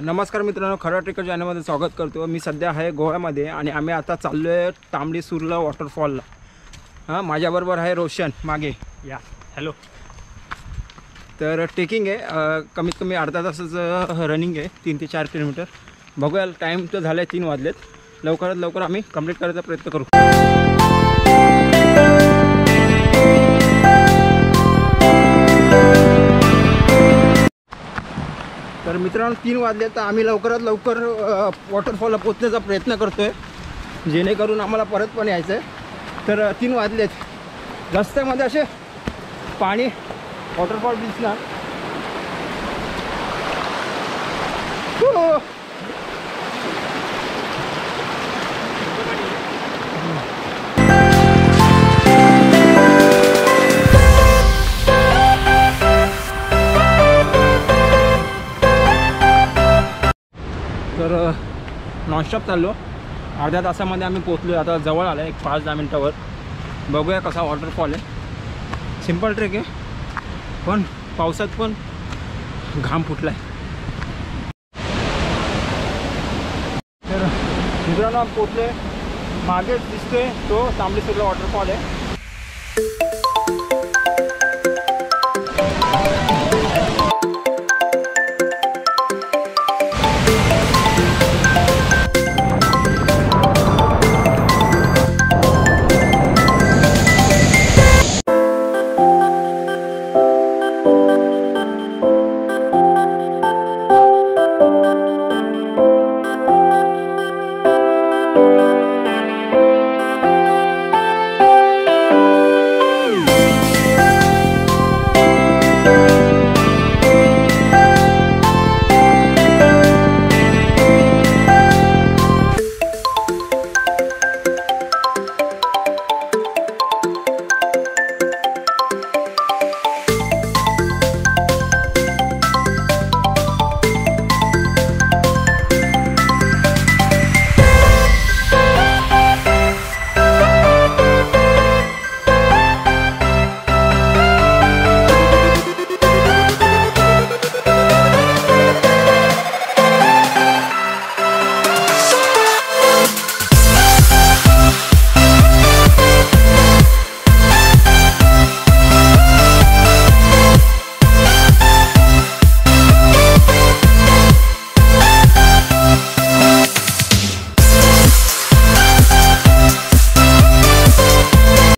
नमस्कार मित्रांनो, खरा ट्रेकर चॅनलमध्ये स्वागत करतो। मी सध्या आहे गोव्यामध्ये आणि आम्ही आता चाललो आहे तांबडी सुरला वॉटरफॉलला। हां, माझ्याबरोबर आहे रोशन मागे या। हॅलो। तर ट्रेकिंग आहे, कमीत कमी अर्धा तासाचं रनिंग आहे, 3 ते 4 किलोमीटर। बघूया, टाईम तर झाला आहे 3 वाजलेत। लवकरात लवकर आम्ही कंप्लीट करायचा प्रयत्न करू। तर मित्रांनो 3 वाजले, तर आम्ही लवकरात लवकर वॉटरफॉलला पोहोचण्याचा प्रयत्न करतोय, जेणेकरून आम्हाला परत पण यायचं आहे। तर 3 वाजलेत, रस्त्यामध्ये असे पाणी वॉटरफॉल दिसणार। तर नॉनस्टॉप चाललो, अर्ध्या तासामध्ये आम्ही पोचलो। आता जवळ आलं, एक 5-10 मिनटावर। बघूया कसा वॉटरफॉल आहे। सिंपल ट्रेक आहे, पण पावसात पण घाम फुटलाय। तर मित्रांनो पोचले, मागे दिसतोय तो तांबडी सुरला वॉटरफॉल आहे।